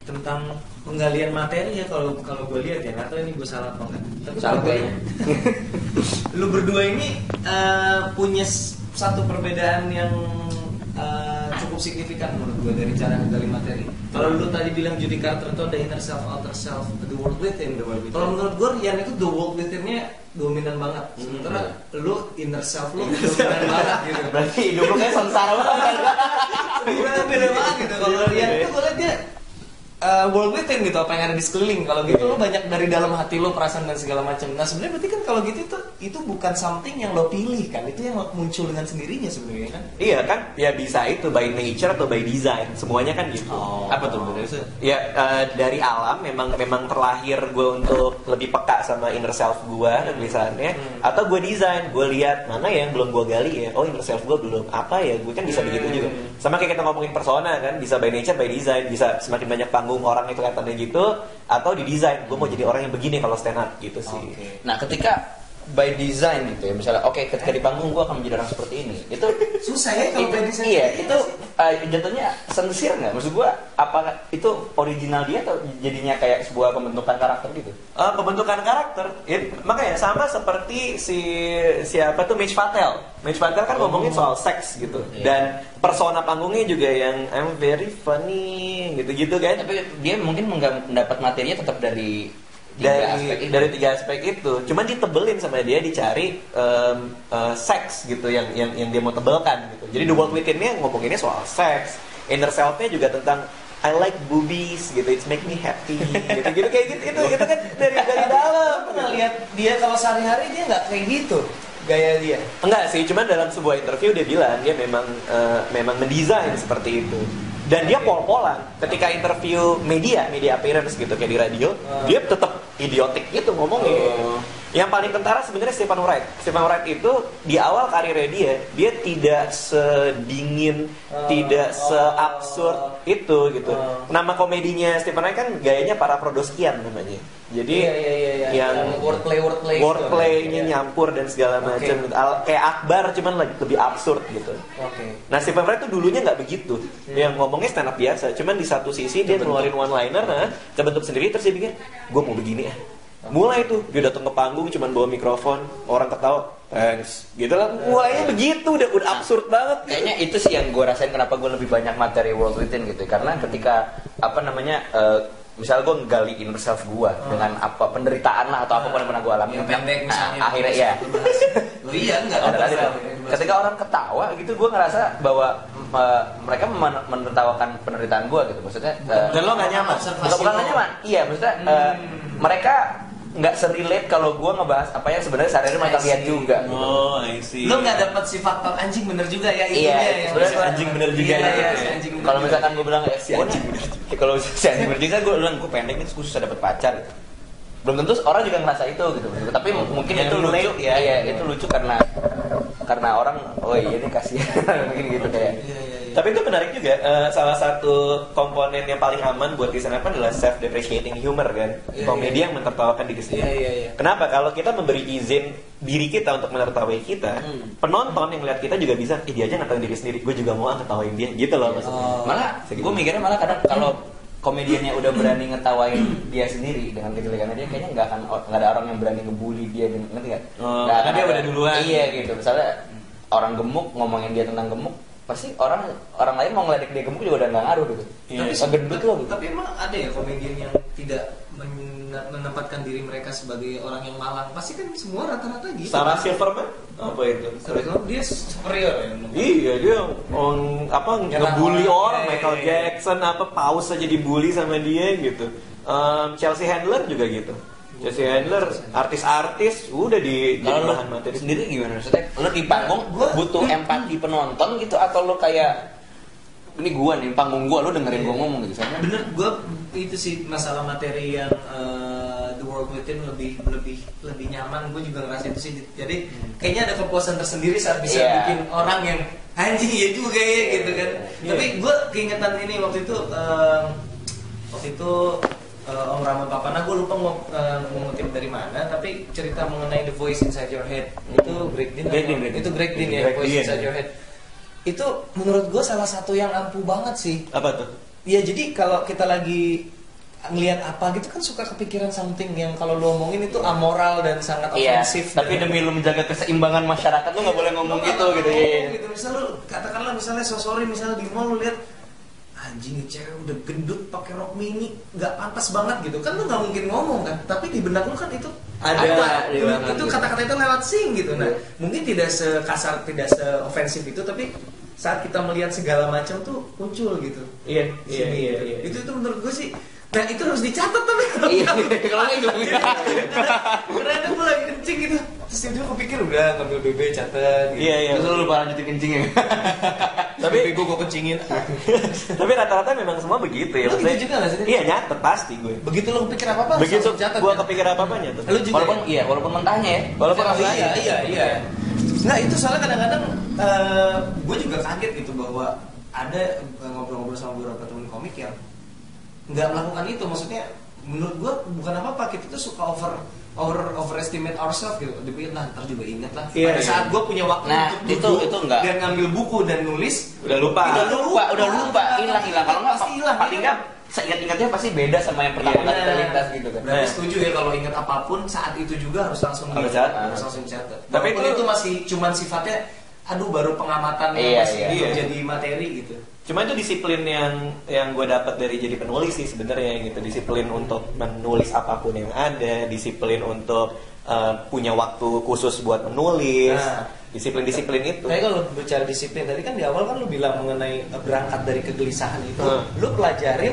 tentang penggalian materi ya, kalau gue lihat ya, nggak tahu ini gue salah apa enggak, tapi Salah kayaknya. lu berdua ini punya satu perbedaan yang cukup signifikan menurut gue dari cara menggali materi. Kalau lu tadi bilang Judy Carter itu ada inner self, outer self, the world within. Kalau menurut gue Rian itu the world within-nya dominan banget. Sementara lu inner self lu dominan banget gitu. Berarti hidup lu kayak sengsara banget. Sebenarnya beda banget gitu. Kalau Rian itu gue liat dia world within gitu, apa yang ada di sekeliling. Kalau gitu lo banyak dari dalam hati lo, perasaan dan segala macam. Nah sebenarnya berarti kan kalau gitu itu bukan something yang lo pilih kan, itu yang muncul dengan sendirinya sebenarnya kan. Iya kan, ya bisa itu by nature atau by design, semuanya kan gitu. Apa tuh maksudnya? Ya dari alam memang terlahir gue untuk lebih peka sama inner self gue kegelisahannya, atau gue desain, gue lihat mana yang belum gue gali ya, oh inner self gue belum apa ya, gue kan bisa begitu juga. Sama kayak kita ngomongin persona kan, bisa by nature, by design, bisa semakin banyak panggung orang itu kelihatannya gitu, atau didesain gue mau jadi orang yang begini kalau stand up gitu sih. Nah ketika by design gitu ya, misalnya ketika di panggung gue akan menjadi orang seperti ini, itu susah ya kalau by design. Iya itu jatuhnya sincere nggak? Maksud gue apa itu original dia atau jadinya kayak sebuah pembentukan karakter gitu? Pembentukan karakter ya, makanya sama seperti siapa tuh Mitch Patel. Mitch Patel kan ngomongin soal seks gitu, dan persona panggungnya juga yang I'm very funny gitu-gitu kan. Tapi dia mungkin mendapat materinya tetap dari tiga aspek itu, cuman ditebelin sama dia, dicari seks gitu yang dia mau tebelkan gitu. Jadi the world within-nya ngomonginnya soal seks, inner self-nya juga tentang I like boobies gitu, it's make me happy gitu kayak gitu. Itu kan dari dalam. Pernah lihat dia kalau sehari-hari dia nggak kayak gitu gaya dia? Enggak sih, cuman dalam sebuah interview dia bilang dia memang mendesain seperti itu. Dan dia pol-polan ketika interview media appearance gitu kayak di radio, dia tetap idiotik gitu ngomongnya. Yang paling kentara sebenarnya Stephen Wright. Stephen Wright itu di awal karirnya dia tidak sedingin, tidak seabsurd itu gitu. Nama komedinya Stephen Wright kan gayanya para Prodoskian namanya. Jadi yang wordplay-nya nyampur dan segala macam gitu. Kayak Akbar cuman lebih absurd gitu. Nah Stephen Wright tuh dulunya nggak begitu. Yang ngomongnya stand up biasa, cuman di satu sisi dia ngeluarin one liner, kebentuk sendiri, terus dia bikin gue mau begini ya. Mulai tuh dia datang ke panggung cuman bawa mikrofon, orang ketawa, thanks gitu lah. Mulainya begitu, udah absurd banget. Kayaknya itu sih yang gue rasain kenapa gue lebih banyak materi world within gitu. Karena ketika misal gue nggali inner self gue dengan apa penderitaan lah atau apapun yang pernah gue alami, yang pendek misalnya, akhirnya ya ketika orang ketawa gitu, gue ngerasa bahwa mereka menertawakan penderitaan gue gitu. Maksudnya dan lo nggak nyaman, bukan nggak nyaman, iya maksudnya mereka nggak serelate kalau gue ngebahas apa yang sebenarnya sehari-hari mereka lihat juga gitu. Oh, I see. Lo nggak dapat si faktor anjing bener juga ya? Iya, sebenarnya anjing bener juga ya. Kalau misalkan gue bilang si anjing bener, kalau si anjing bener juga, gue bilang gue pendek itu susah dapat pacar gitu. Belum tentu orang juga ngerasa itu gitu. Tapi mungkin itu lucu ya. Iya, itu lucu karena orang, oh iya ini kasihan mungkin gitu kayak. Tapi itu menarik juga, salah satu komponen yang paling aman buat stand up adalah self-depreciating humor kan. Komedi yang menertawakan diri sendiri. Kenapa? Kalau kita memberi izin diri kita untuk menertawai kita, penonton yang lihat kita juga bisa, dia aja ngetawain diri sendiri, gue juga mau ngetawain dia, gitu loh maksudnya. Malah, gue mikirnya malah kadang kalau komediannya udah berani ngetawain dia sendiri dengan kejelekannya dia, kayaknya nggak ada orang yang berani ngebully dia, ngerti nggak? Karena dia udah duluan. Iya gitu. Misalnya orang gemuk ngomongin dia tentang gemuk, pasti orang lain mau ngeledek dia gemuk juga udah nggak ngaruh gitu. Tapi gendut loh gitu. Tapi emang ada ya komedian yang tidak menempatkan diri mereka sebagai orang yang malang? Pasti kan semua rata-rata gitu. Sarah Silverman apa itu? Dia superior ya. Iya, dia ngebully orang, Michael Jackson Paus aja dibully sama dia gitu. Chelsea Handler juga gitu. Chelsea Handler, artis-artis udah di bahan materi. Sendiri gimana? Maksudnya lo di panggung butuh empati penonton gitu, atau lo kayak ini gua nih, panggung gua, lo dengerin gua ngomong gitu. Bener, gua itu sih masalah materi yang The World Within lebih nyaman. Gue juga ngerasa itu sih. Jadi kayaknya ada kepuasan tersendiri saat bisa bikin orang yang anjing ya juga ya gitu kan. Tapi gue keingetan ini waktu itu Om Rama Papana, gue lupa mengutip dari mana, tapi cerita mengenai The Voice Inside Your Head itu Greg Dean ya, Voice Inside Your Head itu menurut gue salah satu yang ampuh banget sih. Apa tuh? Ya jadi kalau kita lagi ngelihat apa gitu kan suka kepikiran something yang kalau lu omongin itu amoral dan sangat Iya, ofensif. tapi demi lu menjaga keseimbangan masyarakat lu nggak boleh ngomong gitu gitu ya. Gitu. Misal lu katakanlah misalnya sorry misalnya di mall lu lihat anjing nih cewek udah gendut pakai rok mini nggak pantas banget gitu kan lu nggak mungkin ngomong kan tapi di benak lu kan itu Ada, itu kata-kata itu lewat sing gitu. Nah mungkin tidak sekasar tidak seofensif itu tapi saat kita melihat segala macam tuh muncul gitu. Iya. Itu menurut gue sih. Nah itu harus dicatat tapi Iya, kalau nggak hilang. ternyata gue lagi kencing gitu. Terus tiba-tiba kepikir udah ngambil BB catat. Gitu. Iya. Terus lu lupa lanjutin kencingnya. Tapi gue kencingin. Tapi rata-rata memang semua begitu ya. Lu gitu juga nggak sih? Iya nyatet pasti gue. Begitu lu kepikir apa-apa Begitu langsung catat. gue kan? kepikir apa-apa nyatet. Lu juga Walaupun mentahnya ya. Walaupun Oh, aslinya. iya. Nah itu soalnya kadang-kadang gue juga kaget gitu bahwa ada ngobrol-ngobrol sama beberapa teman komik yang nggak melakukan itu. Maksudnya menurut gue bukan apa-apa, kita tuh suka overestimate ourselves gitu. Dipikir nah ntar juga inget lah. Iya, Pada iya. saat gue punya waktu Nah, untuk itu enggak. dan ngambil buku dan nulis, Udah lupa. Udah lupa, hilang. Kalau nggak Pasti hilang, paling iya nggak seingat-ingatnya pasti beda sama yang pertama Iya. kali terlintas gitu kan. Berarti setuju ya kalau ingat apapun saat itu juga harus langsung Harus dicatat, catat. harus langsung catat. Tapi Walaupun itu masih cuman sifatnya aduh baru pengamatan yang Iya, masih iya. belum jadi materi gitu. Cuma itu disiplin yang gue dapat dari jadi penulis sih sebenarnya gitu. Disiplin untuk menulis apapun yang ada, disiplin untuk punya waktu khusus buat menulis. Nah. Disiplin itu. Tapi kalau bicara disiplin tadi kan di awal kan lu bilang mengenai berangkat dari kegelisahan itu, lu pelajarin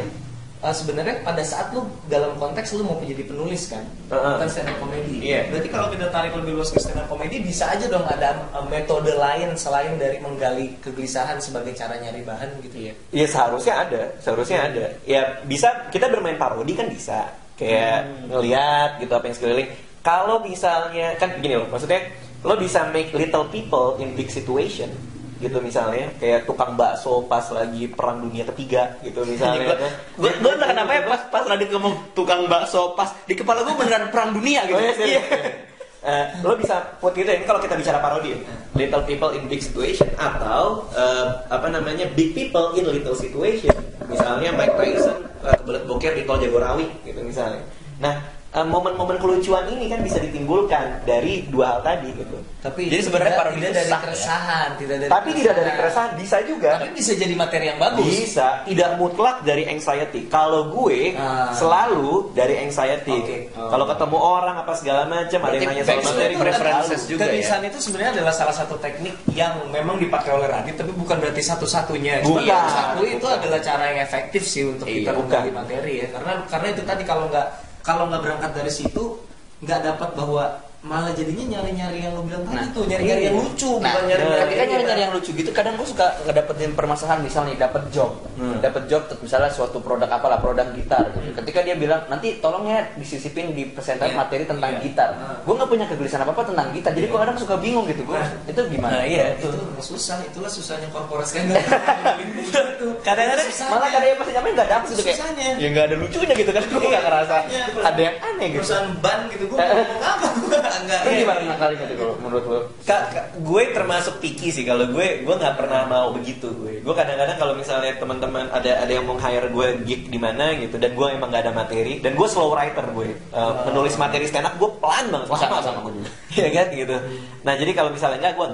sebenarnya pada saat lu dalam konteks lu mau jadi penulis kan, bukan stand up comedy. Iya. Berarti kalau kita tarik lebih luas ke stand up comedy bisa aja dong ada metode lain selain dari menggali kegelisahan sebagai cara nyari bahan gitu ya. Iya seharusnya ada. Ya bisa kita bermain parodi kan bisa. Kayak ngelihat gitu apa yang sekeliling. Kalau misalnya kan gini loh, maksudnya lo bisa make little people in big situation gitu misalnya kayak tukang bakso pas lagi perang dunia ketiga gitu misalnya. Gue entah kenapa ya pas Radit ngomong tukang bakso pas di kepala gue beneran perang dunia gitu. Oh, iya. Lo bisa put gitu ya, ini kalau kita bicara parodi ya. Little people in big situation atau big people in little situation. Misalnya Mike Tyson kebelet boker di tol Jagorawi gitu misalnya. Nah, momen-momen kelucuan ini kan bisa ditimbulkan dari dua hal tadi gitu. Tapi Jadi sebenarnya tidak, parodi tidak itu dari sah, keresahan, tidak dari Tapi tidak dari keresahan bisa juga. Tapi bisa jadi materi yang bagus. Bisa, tidak mutlak dari anxiety. Kalau gue selalu dari anxiety. Oke. Kalau ketemu orang apa segala macam, ada yang nanya soal backstory materi, preferences juga ya. Kegelisahan itu sebenarnya adalah salah satu teknik yang memang dipakai oleh Radit, tapi bukan berarti satu-satunya. Bukan. Yang satu itu Bukan. adalah cara yang efektif sih untuk kita Iya, menggali bukan. materi ya. Karena itu tadi kalau nggak berangkat dari situ nggak dapat bahwa malah jadinya nyari-nyari yang lo bilang tadi tuh nyari-nyari yang lucu Nah, bukan nyari-nyari tapi kan nyari-nyari yang lucu gitu kadang gue suka ngedapetin permasalahan misalnya dapat job misalnya suatu produk apalah produk gitar gitu. Ketika dia bilang nanti tolong ya disisipin di presentasi materi tentang gitar, gue nggak punya kegelisahan apa tentang gitar jadi gue kadang suka bingung gitu gue itu gimana. Nah, iya itu susah, itulah susahnya korporat skandal. Kadang-kadang malah kadang yang pasti nyampe nggak dapet gitu kayak Susahnya. ya nggak ada lucunya gitu kan gue nggak ngerasa ada yang aneh gitu. Perusahaan ban gitu gue ngomong apa enggak. Itu gimana ngakalinya tuh kalau menurut lo? Gue termasuk picky sih kalau gue nggak pernah mau begitu gue kadang-kadang kalau misalnya teman-teman ada yang mau hire gue gig di mana gitu dan gue emang nggak ada materi dan gue slow writer gue menulis materi stand up gue pelan banget Sama gue juga. ya kan gitu. Nah jadi kalau misalnya gue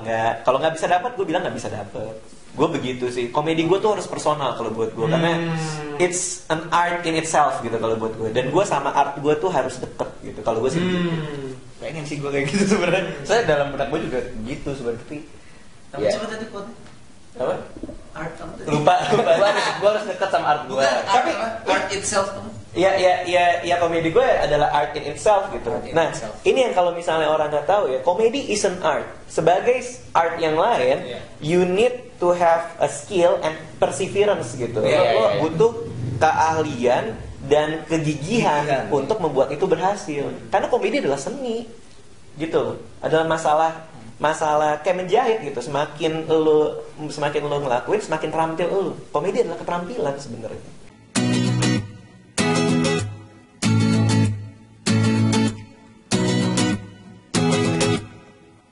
kalau nggak bisa dapat gue bilang nggak bisa dapat. Gue begitu sih. Komedi gue tuh harus personal kalau buat gue karena it's an art in itself gitu kalau buat gue dan gue sama art gue tuh harus deket gitu kalau gue sih begitu. Pengen sih gue kayak gitu sebenarnya. Saya dalam benak gue juga gitu sebenarnya tapi Tapi ya. coba tadi quote Apa? art apa tadi? Lupa. Gue harus dekat sama art gue. Bukan Tapi art itself. Ya komedi gue adalah art in itself gitu. Art in Nah, itself. ini yang kalau misalnya orang nggak tahu ya, komedi is an art. Sebagai art yang lain, Yeah. you need to have a skill and perseverance gitu. Yeah, Lo yeah. butuh keahlian dan kegigihan untuk membuat itu berhasil. Karena komedi adalah seni, gitu. Adalah masalah kayak menjahit gitu. Semakin lo ngelakuin, semakin terampil lo. Komedi adalah keterampilan sebenarnya.